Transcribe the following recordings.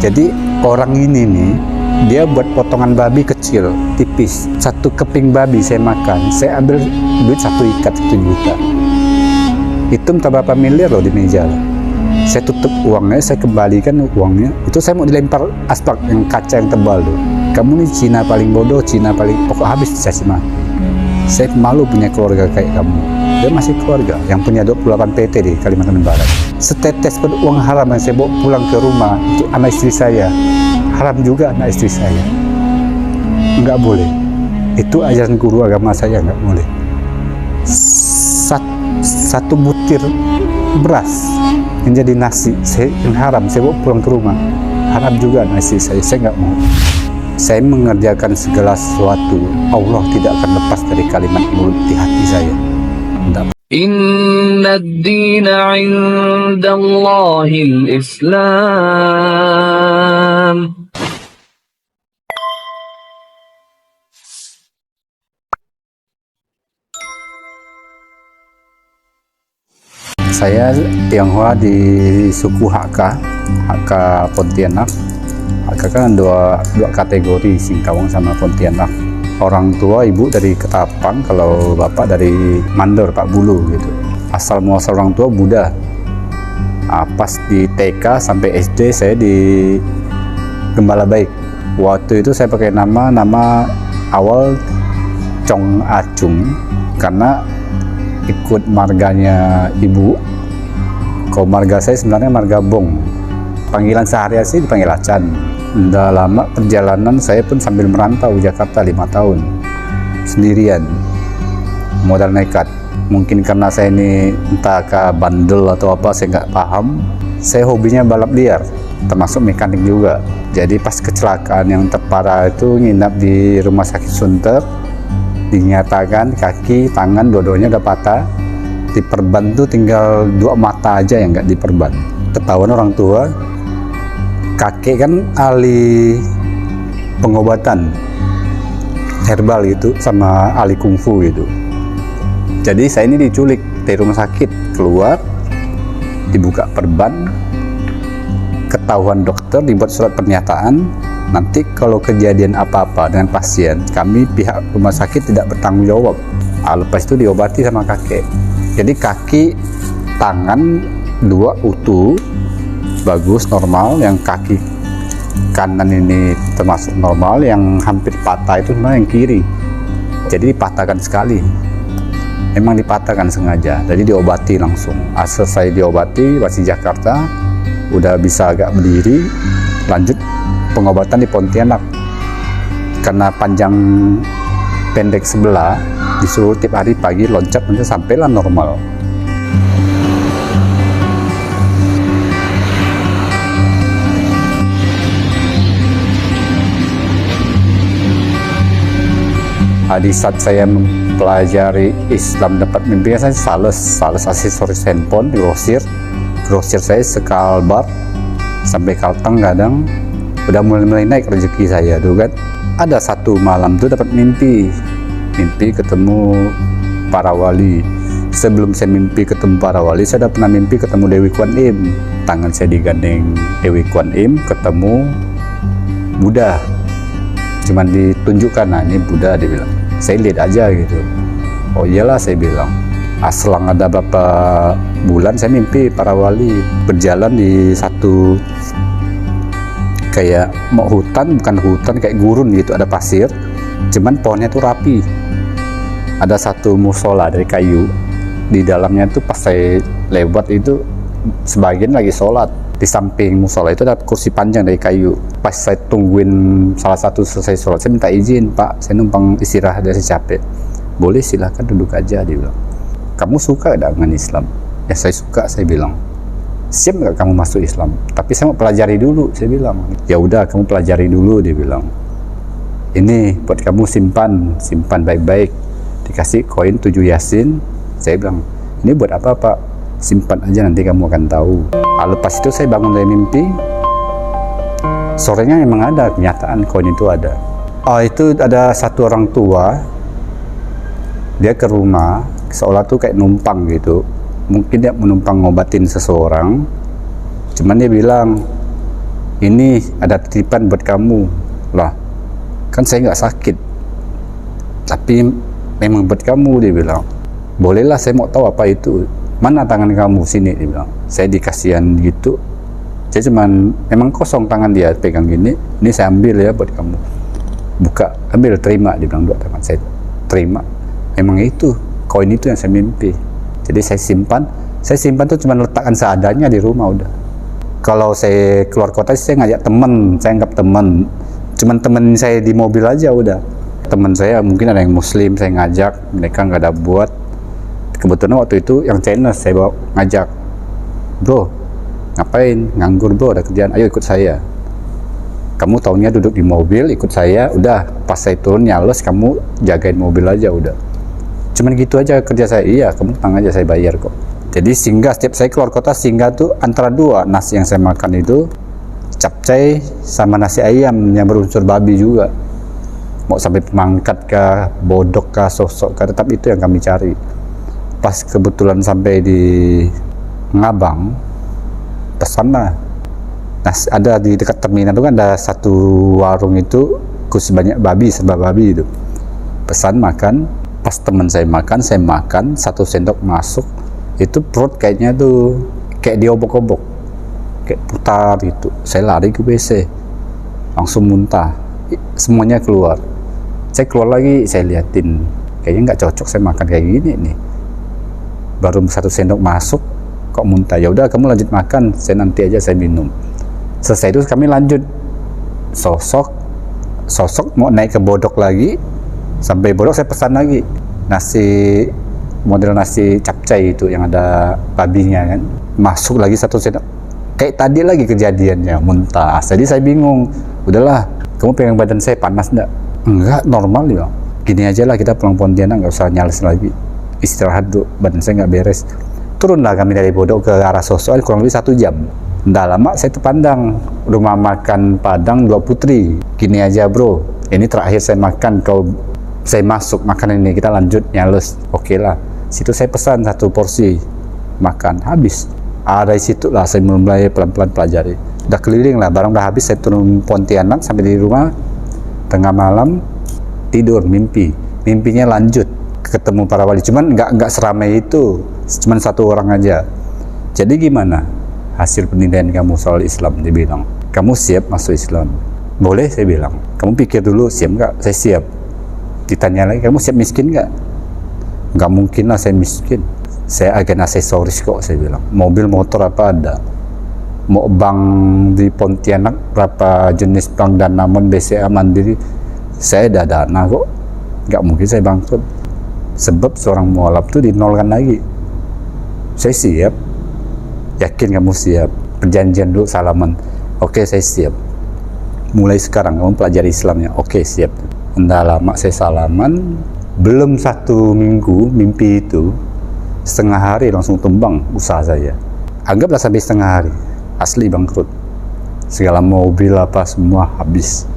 Jadi orang ini nih, dia buat potongan babi kecil, tipis. Satu keping babi saya makan, saya ambil duit 1 ikat 1 juta. Itu entah berapa miliar loh di meja. Saya tutup uangnya, saya kembalikan uangnya. Itu saya mau dilempar aspal yang kaca yang tebal tuh. Kamu nih Cina paling bodoh, Cina paling pokok habis saya mati. Saya malu punya keluarga kayak kamu. Dia masih keluarga yang punya 28 PT di Kalimantan Barat. Setetes pun uang haram yang saya bawa pulang ke rumah untuk anak istri saya. Haram juga anak istri saya. Enggak boleh. Itu ajaran guru agama saya, enggak boleh. Satu butir beras yang jadi nasi yang haram saya bawa pulang ke rumah. Haram juga anak istri saya enggak mau. Saya mengerjakan segala sesuatu. Allah tidak akan lepas dari kalimat mulut di hati saya. Inna ad-dina 'inda Allahil Islam. Saya Tionghoa di suku Hakka Pontianak. Hakka kan dua kategori, Singkawang sama Pontianak. Orang tua ibu dari Ketapang, kalau bapak dari Mandor, Pak Bulu gitu. Asal muasal orang tua Buddha. Pas di TK sampai SD saya di Gembala Baik. Waktu itu saya pakai nama awal Chong Acung karena ikut marganya ibu. Kalau marga saya sebenarnya marga Bong. Panggilan sehari-hari sih dipanggil Acan. Udah lama perjalanan saya pun sambil merantau Jakarta 5 tahun sendirian, modal nekat. Mungkin karena saya ini entah ke bandel atau apa, saya nggak paham. Saya hobinya balap liar, termasuk mekanik juga. Jadi pas kecelakaan yang terparah itu nginap di rumah sakit Sunter, dinyatakan kaki, tangan, dua-duanya udah patah. Diperban tuh tinggal 2 mata aja yang nggak diperban. Ketahuan orang tua. Kakek kan ahli pengobatan herbal gitu sama ahli kungfu gitu. Jadi saya ini diculik dari rumah sakit, keluar dibuka perban, ketahuan dokter, dibuat surat pernyataan. Nanti kalau kejadian apa-apa dengan pasien, kami pihak rumah sakit tidak bertanggung jawab. Lepas itu diobati sama kakek. Jadi kaki, tangan 2 utuh, bagus, normal. Yang kaki kanan ini termasuk normal, yang hampir patah itu sebenarnya yang kiri. Jadi dipatahkan sekali, emang dipatahkan sengaja. Jadi diobati langsung. Selesai diobati, masih Jakarta, udah bisa agak berdiri, lanjut pengobatan di Pontianak. Karena panjang pendek sebelah, disuruh tiap hari pagi loncat nanti sampailah normal. Di saat saya mempelajari Islam dapat mimpi, saya sales aksesoris handphone di grosir saya sekalbar sampai Kalteng. Kadang udah mulai naik rezeki saya tuh kan. Ada satu malam tuh dapat mimpi ketemu para wali. Sebelum saya mimpi ketemu para wali, saya udah pernah mimpi ketemu Dewi Kwan Im. Tangan saya digandeng Dewi Kwan Im, ketemu Buddha. Cuman ditunjukkan, nah ini Buddha, dia bilang. Saya lihat aja gitu. Oh iyalah, saya bilang. Selang ada beberapa bulan saya mimpi para wali berjalan di satu kayak mau hutan, bukan hutan, kayak gurun gitu, ada pasir. Cuman pohonnya tuh rapi. Ada satu musola dari kayu. Di dalamnya tuh pas saya lewat itu sebagian lagi sholat. Di samping musola itu ada kursi panjang dari kayu. Pas saya tungguin salah satu selesai sholat, saya minta izin, Pak, saya numpang istirahat, dari capek. Boleh, silahkan duduk aja, dia bilang. Kamu suka gak dengan Islam? Ya saya suka, saya bilang. Siap gak kamu masuk Islam? Tapi saya mau pelajari dulu, saya bilang. Ya udah, kamu pelajari dulu, dia bilang. Ini buat kamu simpan baik-baik. Dikasih koin 7 Yasin. Saya bilang, ini buat apa, Pak? Simpan aja, nanti kamu akan tahu. Lepas itu saya bangun dari mimpi. Sorenya memang ada kenyataan koin itu ada. Itu ada satu orang tua, dia ke rumah seolah tuh kayak numpang gitu. Mungkin dia menumpang ngobatin seseorang. Cuman dia bilang, ini ada titipan buat kamu. Lah, kan saya nggak sakit, tapi memang buat kamu, dia bilang. Bolehlah, saya mau tahu apa itu. Mana tangan kamu, sini, dia bilang. Saya dikasihan gitu. Saya cuman, memang kosong tangan dia, pegang gini, ini saya ambil ya buat kamu. Buka, ambil, terima, dia bilang. Dua tangan saya terima. Memang itu koin itu yang saya mimpi. Jadi saya simpan tuh cuman letakkan seadanya di rumah udah. Kalau saya keluar kota saya ngajak temen, saya anggap temen, cuman temen saya di mobil aja udah. Teman saya mungkin ada yang muslim, saya ngajak, mereka nggak ada buat. Kebetulan waktu itu yang Chinese saya bawa, ngajak, bro ngapain, nganggur bro, ada kerjaan, ayo ikut saya. Kamu taunya duduk di mobil, ikut saya, udah pas saya turun nyales, kamu jagain mobil aja udah. Cuman gitu aja kerja saya. Iya, kamu tenang aja, saya bayar kok. Jadi singgah, setiap saya keluar kota singgah tuh antara dua. Nasi yang saya makan itu capcay sama nasi ayam yang berunsur babi juga. Mau sampai pemangkat kah, bodok kah, sosok kah, tetap itu yang kami cari. Pas kebetulan sampai di Ngabang, pesan lah. Nah, ada di dekat terminal itu kan ada satu warung itu khusus banyak babi, serba babi itu. Pesan makan. Pas teman saya makan 1 sendok masuk, itu perut kayaknya tuh kayak diobok-obok, kayak putar gitu. Saya lari ke WC, langsung muntah, semuanya keluar. Saya keluar lagi, saya liatin, kayaknya nggak cocok saya makan kayak gini nih. Baru 1 sendok masuk, kok muntah. Ya udah, kamu lanjut makan, saya nanti aja saya minum. Selesai itu kami lanjut sosok mau naik ke bodok lagi. Sampai bodok saya pesan lagi nasi, model nasi capcay itu yang ada babinya kan. Masuk lagi 1 sendok, kayak tadi lagi kejadiannya, muntah. Jadi saya bingung, udahlah, kamu pegang badan saya panas enggak, normal ya. Gini aja lah, kita pulang Pontianak, nggak usah nyales lagi, istirahat dulu, badan saya nggak beres. Turunlah kami dari bodok ke arah Sosok, kurang lebih 1 jam. Nggak lama saya terpandang rumah makan Padang Dua Putri. Gini aja bro, ini terakhir saya makan, kau saya masuk makan ini, kita lanjut nyales. Oke lah, situ saya pesan 1 porsi makan, habis. Dari situ lah saya mulai pelan-pelan pelajari. Udah keliling lah, barang udah habis, saya turun Pontianak, sampai di rumah tengah malam, tidur, mimpinya lanjut ketemu para wali, cuman nggak seramai itu, cuman 1 orang aja. Jadi gimana hasil penilaian kamu soal Islam? Dia bilang, kamu siap masuk Islam? Boleh, saya bilang. Kamu pikir dulu, siap nggak? Saya siap. Ditanya lagi, kamu siap miskin nggak? Nggak mungkin lah saya miskin, saya agen aksesoris kok, saya bilang. Mobil motor apa ada, mau bank di Pontianak berapa jenis bank, Danamon, BCA, Mandiri, saya ada dana kok. Nggak mungkin saya bangkrut, sebab seorang mualaf tuh dinolkan lagi. Saya siap. Yakin kamu siap? Perjanjian dulu, salaman. Oke, saya siap. Mulai sekarang kamu pelajari Islamnya. Oke, siap. Nggak lama saya salaman, belum 1 minggu mimpi itu, setengah hari langsung tumbang usaha saya. Anggaplah sampai setengah hari, asli bangkrut. Segala mobil apa semua habis.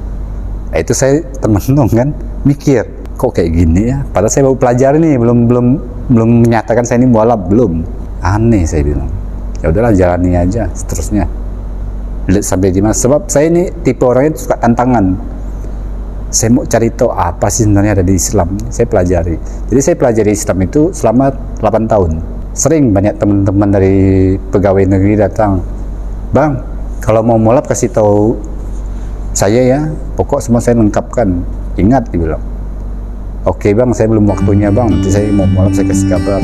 Itu saya termenung kan, mikir, kok kayak gini ya? Padahal saya baru pelajari nih, belum menyatakan saya ini mualaf, belum. Aneh, saya bilang. Ya udahlah, jalani aja seterusnya. Lihat sampai di mana, sebab saya ini tipe orangnya suka tantangan. Saya mau cari tahu apa sih sebenarnya ada di Islam. Saya pelajari. Jadi saya pelajari Islam itu selama 8 tahun. Sering banyak teman-teman dari pegawai negeri datang, bang, kalau mau mualaf kasih tahu saya ya, pokok semua saya lengkapkan. Ingat, dibilang. Oke bang, saya belum waktunya bang, nanti saya mau mualaf saya kasih kabar.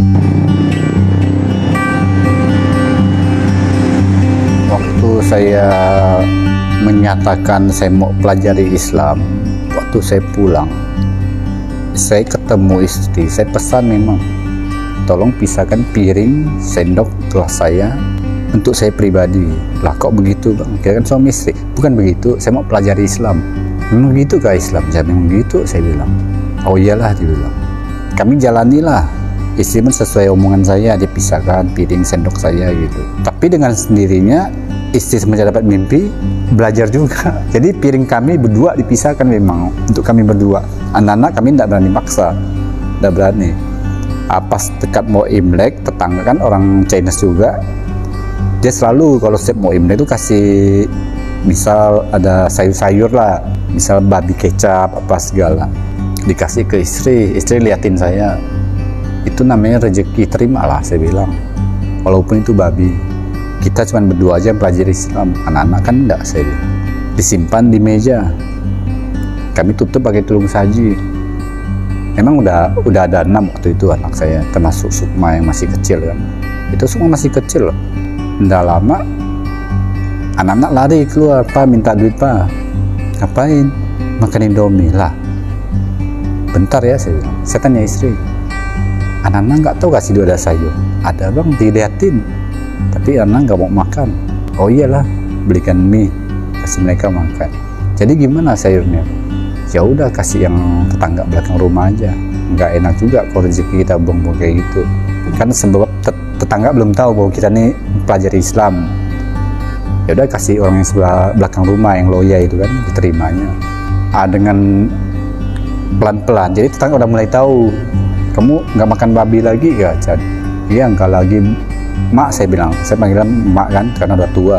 Waktu saya menyatakan saya mau pelajari Islam, waktu saya pulang, saya ketemu istri, saya pesan memang, tolong pisahkan piring, sendok, gelas saya untuk saya pribadi. Lah kok begitu bang? Kira kan suami istri? Bukan begitu, saya mau pelajari Islam. Memang begitu kah Islam? Ya memang begitu, saya bilang. Oh iyalah, dia bilang. Kami jalanilah. Istri pun sesuai omongan saya, dia pisahkan piring, sendok saya gitu. Tapi dengan sendirinya, istri semenjak dapat mimpi, belajar juga. Jadi piring kami berdua dipisahkan memang, untuk kami berdua. Anak-anak kami tidak berani maksa, tidak berani. Pas dekat mau Imlek, tetangga kan orang Chinese juga, dia selalu kalau setiap mau Imlek itu kasih misal ada sayur-sayur lah, misal babi kecap apa segala, dikasih ke istri liatin saya, itu namanya rezeki, terimalah saya bilang, walaupun itu babi. Kita cuma berdua aja pelajari Islam, anak-anak kan enggak, saya bilang. Disimpan di meja, kami tutup pakai tulung saji. Memang udah ada 6 waktu itu anak saya, termasuk Sukma yang masih kecil kan. Itu semua masih kecil loh. Nggak lama anak-anak lari keluar, "Pak, minta duit, Pak." "Ngapain?" "Makan Indomie." Lah, bentar ya, saya bilang. Saya tanya istri, anak-anak nggak tahu kasih duit ada sayur. "Ada bang, diliatin." Tapi anak nggak mau makan. "Oh iyalah, belikan mie, kasih mereka makan." Jadi gimana sayurnya? Ya udah, kasih yang tetangga belakang rumah aja. Nggak enak juga kalau rezeki kita buang-buang kayak gitu. Kan sebab tetangga belum tahu bahwa kita nih pelajari Islam. Ya udah, kasih orang yang sebelah belakang rumah yang loya itu kan, diterimanya. Dengan pelan-pelan. Jadi tetangga udah mulai tahu, "Kamu nggak makan babi lagi ya, Chan?" "Iya, nggak lagi, Mak," saya bilang. Saya panggilan Mak kan, karena udah tua.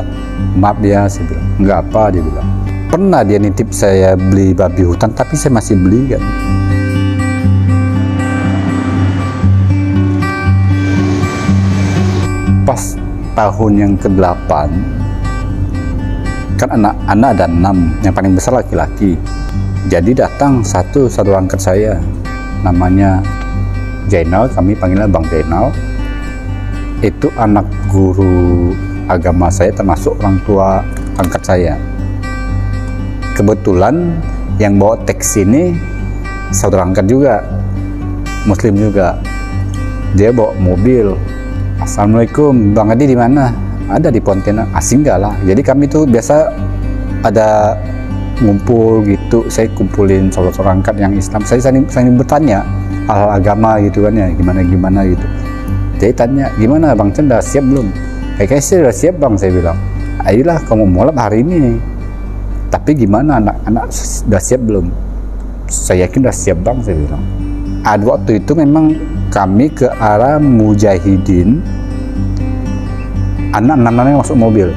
"Maaf ya," saya bilang. "Nggak apa," dia bilang. Pernah dia nitip saya beli babi hutan, tapi saya masih beli kan. Pas tahun yang ke-8, kan anak-anak ada 6, yang paling besar laki-laki. Jadi datang satu angkat saya, namanya Jainal, kami panggilnya Bang Jainal. Itu anak guru agama saya, termasuk orang tua angkat saya. Kebetulan yang bawa teks ini saudara angkat juga, Muslim juga. Dia bawa mobil. "Assalamualaikum, Bang Adi di mana?" "Ada di Pontianak." "Asing enggak lah." Jadi kami tuh biasa ada ngumpul gitu, saya kumpulin saudara angkat yang Islam. Saya saling bertanya hal agama gitu kan ya, gimana gitu. Jadi tanya, "Gimana Bang Chen, udah siap belum?" "Kayaknya sih udah siap Bang," saya bilang. "Ayolah kamu mulai hari ini. Tapi gimana anak-anak udah siap belum?" "Saya yakin udah siap Bang," saya bilang. Waktu itu memang kami ke arah Mujahidin. Anak-anaknya masuk mobil.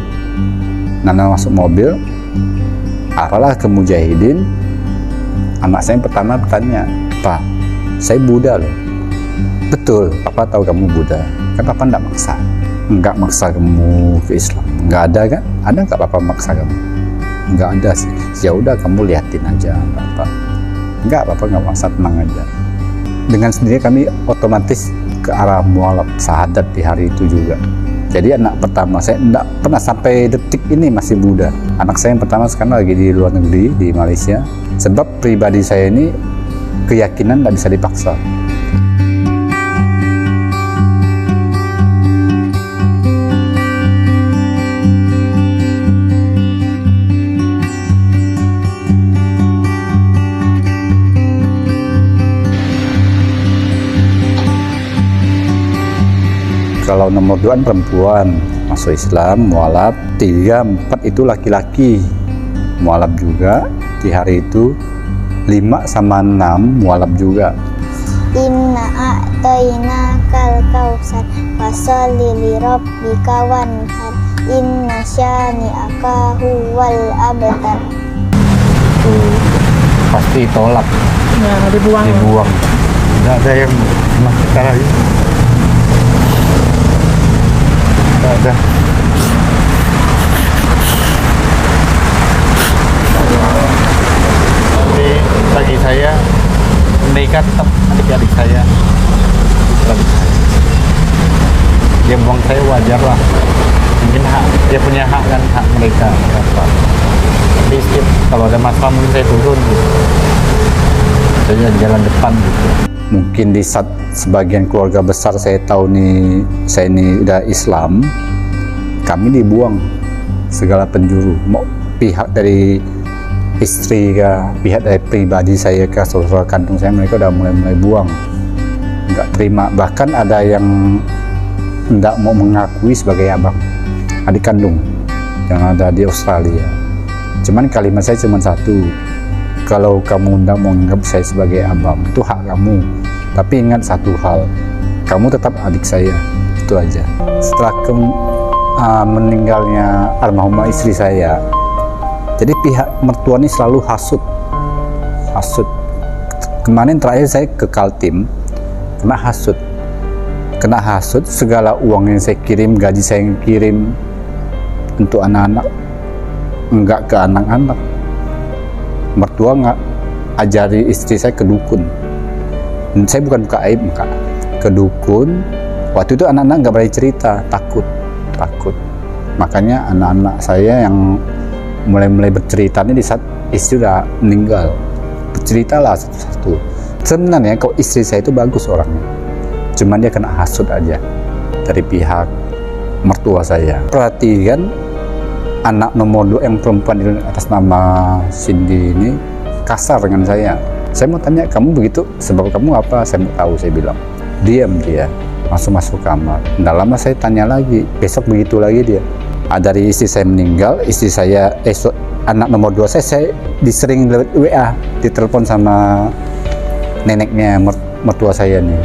Arahlah ke Mujahidin. Anak saya yang pertama bertanya, "Pak, saya Buddha loh." "Betul, Papa tahu kamu Buddha. Kan Papa enggak maksa." "Enggak maksa kamu ke Islam." "Enggak ada kan? Ada enggak Papa maksa kamu?" "Enggak ada sih." "Ya udah, kamu liatin aja, Papa." "Enggak, Papa enggak maksa, tenang aja." Dengan sendirinya kami otomatis ke arah mualaf syahadat di hari itu juga. Jadi anak pertama saya enggak pernah, sampai detik ini masih Buddha. Anak saya yang pertama sekarang lagi di luar negeri, di Malaysia. Sebab pribadi saya ini keyakinan enggak bisa dipaksa. Kalau nomor 2 perempuan masuk Islam, mualaf. 3, 4 itu laki-laki, mualaf juga di hari itu. 5 sama 6 mualaf juga. "Inna a'tainakal kautsar fasholli li rabbika wanhar inna syani'aka huwal abtar." Itu pasti tolak, dibuang. Nggak ada yang sekarang ini. Nggak ada. Tapi bagi saya mereka tetap adik-adik saya. Dia buang saya wajar lah. Mungkin hak, dia punya hak kan, hak mereka. Tapi setiap kalau ada masalah mungkin saya turun gitu. Saya di jalan depan gitu. Mungkin di saat sebagian keluarga besar saya tahu nih, saya ini udah Islam, kami dibuang segala penjuru. Mau pihak dari istri kah, pihak dari pribadi saya kah, saudara kandung saya, mereka udah mulai buang. Nggak terima. Bahkan ada yang nggak mau mengakui sebagai abang, adik kandung yang ada di Australia. Cuman kalimat saya cuma satu, kalau kamu tidak mau menganggap saya sebagai abang, itu hak kamu. Tapi ingat satu hal, kamu tetap adik saya, itu aja. Setelah meninggalnya almarhumah istri saya, Jadi pihak mertua ini selalu hasut. Kemarin terakhir saya ke Kaltim, kena hasut segala uang yang saya kirim, gaji saya yang kirim untuk anak-anak, enggak ke anak-anak. Mertua nggak ajari istri saya ke dukun. Dan saya bukan buka aib, enggak. Ke dukun. Waktu itu anak-anak nggak berani cerita, takut. Makanya anak-anak saya yang mulai bercerita ini di saat istri udah meninggal. Berceritalah satu-satu. Sebenarnya kalau istri saya itu bagus orangnya, cuman dia kena hasut aja dari pihak mertua saya. Perhatikan anak nomor 2 yang perempuan di atas nama Cindy ini kasar dengan saya. Saya mau tanya, kamu begitu sebab kamu apa? Saya mau tahu, saya bilang. Diam dia, masuk kamar. Nggak lama saya tanya lagi, besok begitu lagi dia. Dari istri saya meninggal, istri saya anak nomor 2 saya disering lewat WA, ditelepon sama neneknya mertua saya nih.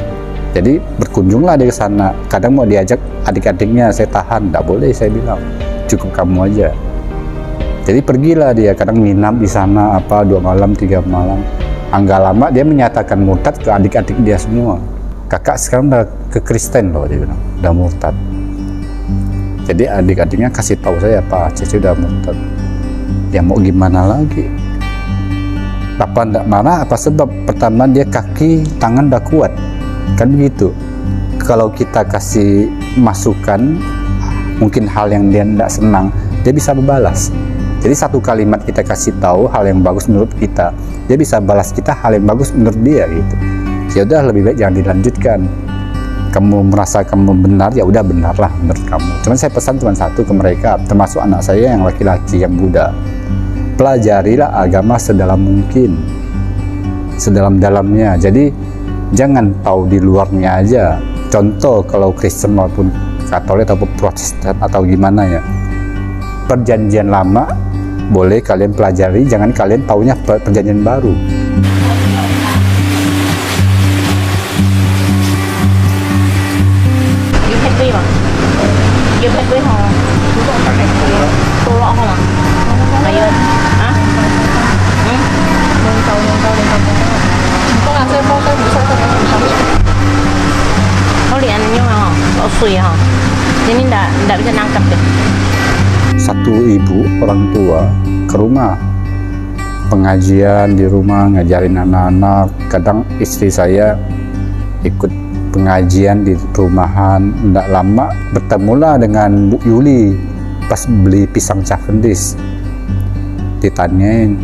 Jadi berkunjunglah dia ke sana. Kadang mau diajak adik-adiknya, saya tahan, nggak boleh, saya bilang. Cukup kamu aja. Jadi pergilah dia, kadang nginap di sana 2 malam, 3 malam. Enggak lama dia menyatakan murtad ke adik-adik dia semua. Kakak sekarang udah ke Kristen loh, dia bilang, udah murtad. Jadi adik-adiknya kasih tahu saya, Pak Cici udah murtad. Ya mau gimana lagi? Apa ndak marah? Apa sebab? Pertama dia kaki, tangan udah kuat, kan begitu. Kalau kita kasih masukan, mungkin hal yang dia ndak senang, dia bisa berbalas. Jadi satu kalimat kita kasih tahu hal yang bagus menurut kita, dia bisa balas kita hal yang bagus menurut dia gitu. Ya udah, lebih baik jangan dilanjutkan. Kamu merasa kamu benar, ya udah benarlah menurut kamu. Cuman saya pesan cuma satu ke mereka, termasuk anak saya yang laki-laki yang muda. Pelajarilah agama sedalam mungkin, sedalam-dalamnya. Jadi jangan tahu di luarnya aja. Contoh kalau Kristen maupun Katolik atau Protestan atau gimana ya, perjanjian lama boleh kalian pelajari, jangan kalian taunya perjanjian baru. Yêu hết với họ tôi lọ không à mày ơi hả nâng câu con làm sao con tới buổi sáng có liền nhưng mà có suy hả jadi ndak bisa nangkap deh. Satu ibu orang tua ke rumah pengajian di rumah, ngajarin anak-anak. Kadang istri saya ikut pengajian di perumahan. Tidak lama bertemulah dengan Bu Yuli pas beli pisang Cavendish. Ditanyain,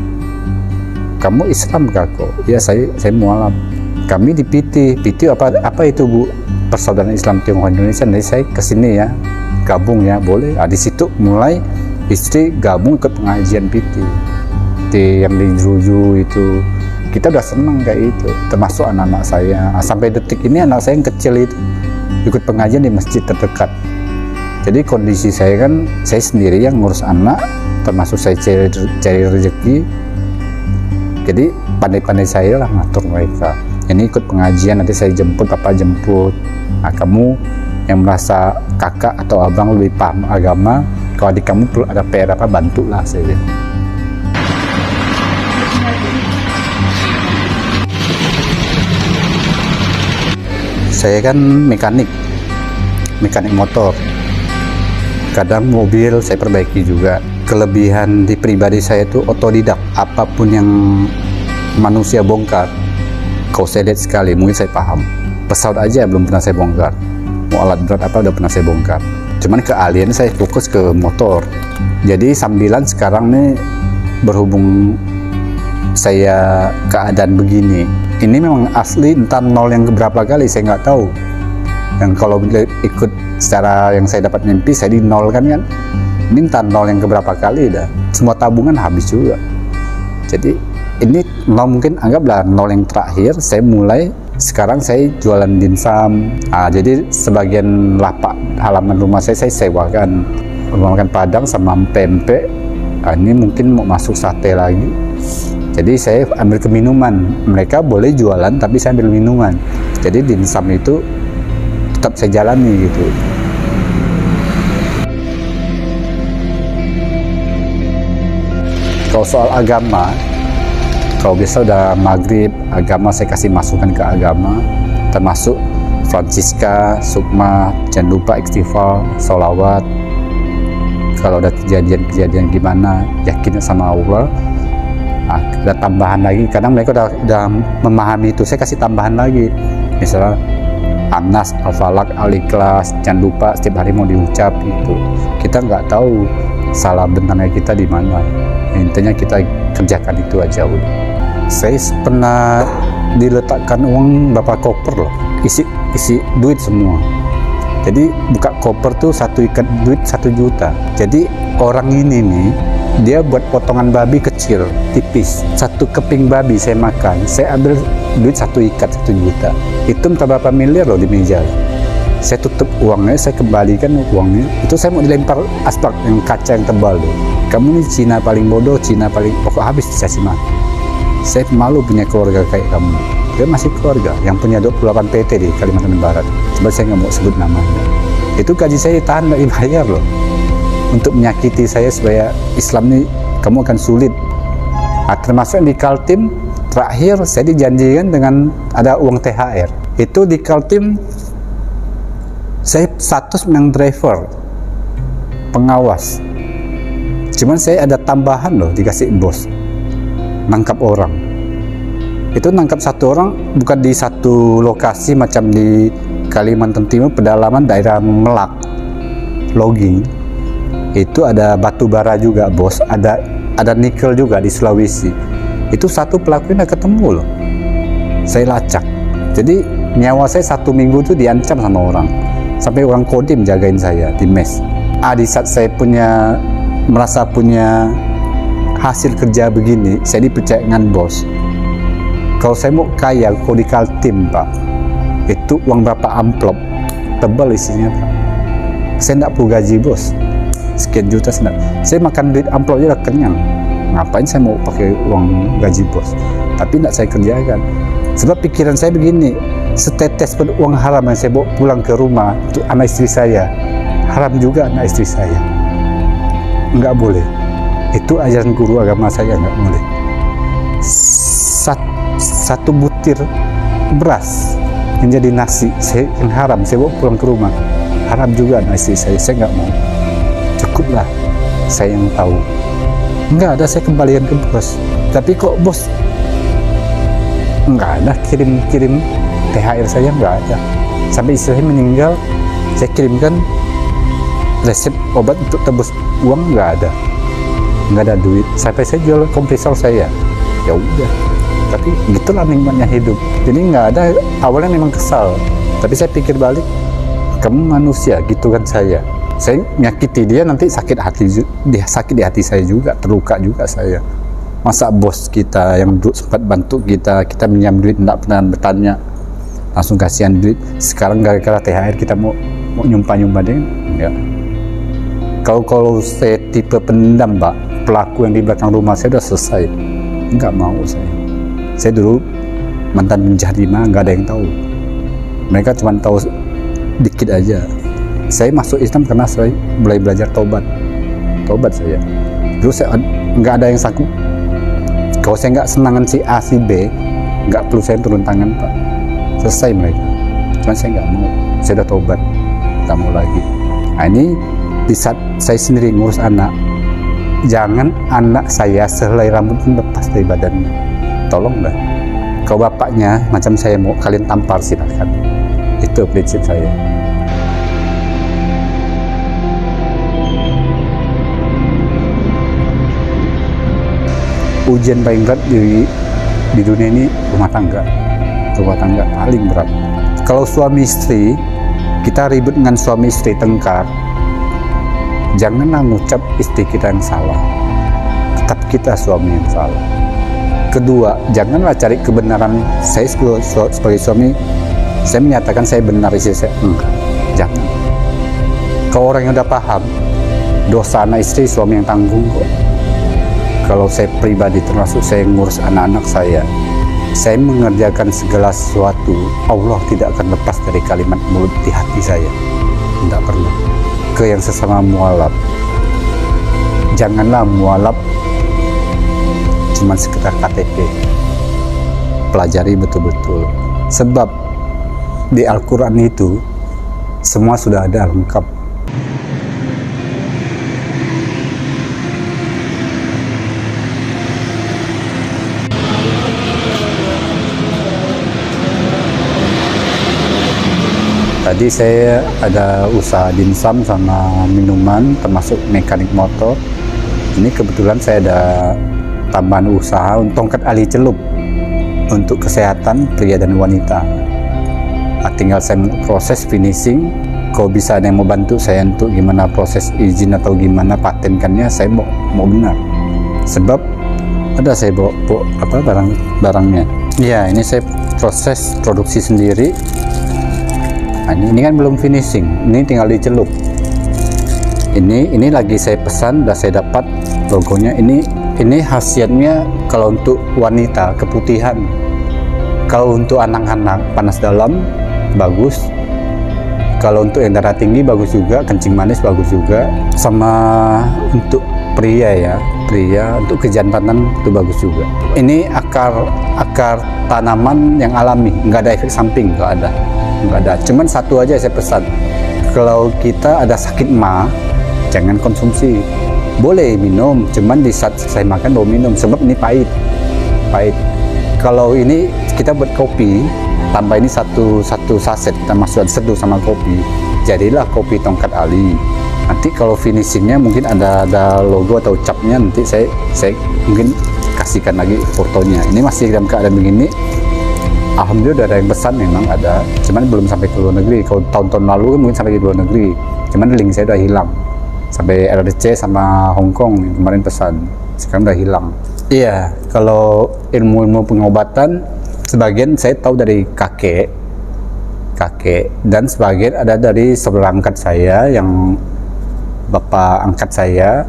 kamu Islam gak kok? Ya saya mualaf. Kami di PT apa itu Bu? Persaudaraan Islam Tionghoa Indonesia. Jadi saya kesini ya, gabung ya, boleh. Di situ mulai istri gabung ikut pengajian PT yang di Jeruju itu. Kita udah senang kayak itu, termasuk anak-anak saya. Sampai detik ini anak saya yang kecil itu ikut pengajian di masjid terdekat. Jadi kondisi saya kan, saya sendiri yang ngurus anak, termasuk saya cari rezeki. Jadi pandai-pandai saya lah ngatur mereka. Ini ikut pengajian, nanti saya jemput, papa jemput. Nah, kamu yang merasa kakak atau abang lebih paham agama, kalau adik kamu perlu ada PR apa, bantulah saya. Saya kan mekanik motor. Kadang mobil saya perbaiki juga. Kelebihan di pribadi saya itu otodidak. Apapun yang manusia bongkar, kalau saya lihat sekali, mungkin saya paham. Pesawat aja belum pernah saya bongkar. Mau alat berat apa udah pernah saya bongkar. Cuman keahlian saya fokus ke motor. Jadi sambilan sekarang nih, berhubung saya keadaan begini, ini memang asli, entah nol yang keberapa kali saya nggak tahu. Yang kalau ikut secara yang saya dapat mimpi, saya di nol kan, ini entah nol yang keberapa kali dah. Semua tabungan habis juga. Jadi ini nol, mungkin anggaplah nol yang terakhir. Saya mulai sekarang saya jualan dimsum. Jadi sebagian lapak halaman rumah saya sewakan rumah makan Padang sama pempek. Ini mungkin mau masuk sate lagi. Jadi saya ambil ke minuman. Mereka boleh jualan, tapi saya ambil minuman. Jadi dimsum itu tetap saya jalani gitu. Kalau soal agama, kalau biasa udah maghrib, agama saya kasih masukan ke agama, termasuk Francisca, Sukma, jangan lupa istighfar, sholawat. Kalau ada kejadian-kejadian gimana, yakin sama Allah. Nah, ada tambahan lagi, kadang mereka udah memahami itu, saya kasih tambahan lagi. Misalnya Anas, Al-Falak, Al-Ikhlas, jangan lupa setiap hari mau diucap itu. Kita nggak tahu salah benarnya kita di mana. Intinya kita kerjakan itu aja udah. Saya pernah diletakkan uang berapa koper loh, isi duit semua. Jadi buka koper tuh satu ikat duit 1 juta. Jadi orang ini nih, dia buat potongan babi kecil, tipis. 1 keping babi saya makan, saya ambil duit 1 ikat 1 juta. Itu entah berapa miliar loh di meja. Saya tutup uangnya, saya kembalikan uangnya. Itu saya mau dilempar aspal yang kaca yang tebal loh. Kamu nih Cina paling bodoh, Cina paling pokok habis saya simak. Saya malu punya keluarga kayak kamu. Dia masih keluarga yang punya 28 PT di Kalimantan Barat. Sebab saya nggak mau sebut namanya. Itu gaji saya ditahan, nggak dibayar loh. Untuk menyakiti saya supaya Islam ini kamu akan sulit. Nah, termasuk di Kaltim terakhir saya dijanjikan dengan ada uang THR. Itu di Kaltim saya status yang driver, pengawas. Cuman saya ada tambahan loh dikasih bos, nangkap orang. Itu nangkap 1 orang bukan di satu lokasi macam di Kalimantan Timur, pedalaman daerah Melak, logging. Itu ada batu bara juga bos, ada nikel juga di Sulawesi. Itu 1 pelakunya ketemu loh, saya lacak. Jadi nyawa saya 1 minggu itu diancam sama orang, sampai orang Kodim jagain saya di mes. Di saat saya merasa punya hasil kerja begini, saya dipercaya dengan bos. Kalau saya mau kaya, kalau di Kaltim Pak, itu uang berapa amplop tebal isinya Pak. Saya tidak perlu gaji bos, sekian juta saya makan duit amplopnya udah kenyang. Ngapain saya mau pakai uang gaji bos? Tapi tidak saya kerjakan. Sebab pikiran saya begini, setetes pun uang haram yang saya bawa pulang ke rumah untuk anak istri saya, haram juga anak istri saya. Nggak boleh. Itu ajaran guru agama saya, nggak boleh. 1 butir beras yang jadi nasi yang haram saya bawa pulang ke rumah, haram juga anak istri saya nggak mau. Cukuplah saya yang tahu. Nggak ada, saya kembalikan ke bos. Tapi kok bos nggak ada kirim THR saya, nggak ada. Sampai istri saya meninggal, saya kirimkan resep obat untuk tebus uang, nggak ada duit. Sampai saya jual kompresor saya, ya udah. Tapi gitulah nikmatnya hidup. Jadi nggak ada, awalnya memang kesal, tapi saya pikir balik, kamu manusia gitu kan. Saya menyakiti dia, nanti sakit di hati saya juga, terluka juga saya. Masa bos kita yang dulu sempat bantu kita minjam duit tidak pernah bertanya, langsung kasihan duit. Sekarang gara-gara THR kita mau nyumpah dia, enggak. Kalau saya tipe pendendam Pak, pelaku yang di belakang rumah saya udah selesai, nggak mau saya. Saya dulu mantan penjahat di mana, nggak ada yang tahu. Mereka cuma tahu dikit aja. Saya masuk Islam karena saya mulai belajar tobat saya. Dulu saya nggak ada yang sanggup. Kalau saya nggak senangan si A si B, nggak perlu saya turun tangan Pak. Selesai mereka. Cuma saya nggak mau. Saya udah tobat, nggak mau lagi. Nah ini di saat saya sendiri ngurus anak, jangan anak saya sehelai rambut pun lepas dari badannya. Tolonglah. Kalau bapaknya macam saya mau kalian tampar, silakan. Itu prinsip saya. Ujian paling berat di dunia ini rumah tangga paling berat. Kalau suami istri, kita ribut dengan suami istri, tengkar, janganlah ngucap istri kita yang salah, tetap kita suami yang salah. Kedua, janganlah cari kebenaran. Saya sebagai suami, saya menyatakan saya benar, istri saya enggak. Jangan. Kalau orang yang udah paham, dosa anak istri suami yang tanggung kok. Kalau saya pribadi, termasuk saya ngurus anak-anak saya mengerjakan segala sesuatu. Allah tidak akan lepas dari kalimat mulut di hati saya. Tidak perlu. Ke yang sesama mualaf, janganlah mualaf cuma sekedar KTP. Pelajari betul-betul. Sebab di Al-Quran itu semua sudah ada lengkap. Tadi saya ada usaha dimsum sama minuman, termasuk mekanik motor. Ini kebetulan saya ada tambahan usaha tongkat ali celup untuk kesehatan pria dan wanita. Nah, tinggal saya proses finishing. Kalau bisa ada yang mau bantu saya untuk gimana proses izin atau gimana patenkannya, saya mau benar. Sebab ada saya bawa barangnya. Ya, ini saya proses produksi sendiri. Nah, ini kan belum finishing, ini tinggal dicelup. Ini lagi saya pesan, udah saya dapat logonya. Ini khasiatnya kalau untuk wanita keputihan, kalau untuk anak-anak panas dalam bagus, kalau untuk yang darah tinggi bagus juga, kencing manis bagus juga, sama untuk pria untuk kejantanan itu bagus juga. Ini akar tanaman yang alami, nggak ada efek samping, nggak ada. Cuman satu aja saya pesan, kalau kita ada sakit ma, jangan konsumsi. Boleh minum, cuman di saat saya makan baru minum, sebab ini pahit. Kalau ini kita buat kopi, tambah ini satu saset, kita masukkan seduh sama kopi, jadilah kopi tongkat ali. Nanti kalau finishingnya mungkin ada logo atau capnya, nanti saya mungkin kasihkan lagi fotonya. Ini masih dalam keadaan begini. Alhamdulillah ada yang pesan, memang ada, cuman belum sampai ke luar negeri. Kalau tahun-tahun lalu mungkin sampai ke luar negeri, cuman link saya udah hilang. Sampai RRC sama Hong Kong yang kemarin pesan, sekarang udah hilang. Iya, kalau ilmu pengobatan sebagian saya tahu dari kakek, dan sebagian ada dari saudara angkat saya, yang bapak angkat saya,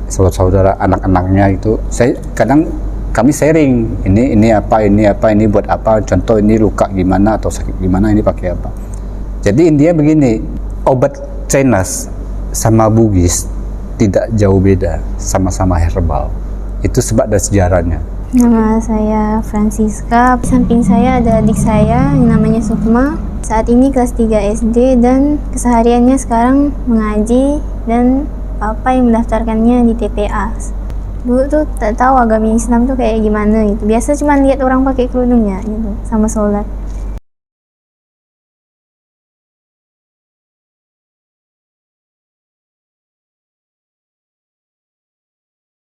saudara anak-anaknya itu. Saya kadang kami sharing, ini buat apa, contoh ini luka gimana atau sakit gimana, ini pakai apa. Jadi intinya begini, obat Chinese sama Bugis tidak jauh beda, sama-sama herbal. Itu sebab ada sejarahnya. Nama saya Francisca, samping saya ada adik saya yang namanya Sukma. Saat ini kelas 3 SD dan kesehariannya sekarang mengaji, dan papa yang mendaftarkannya di TPA. Dulu tuh tak tahu agama Islam tuh kayak gimana gitu. Biasa cuma lihat orang pakai kerudungnya gitu, sama sholat.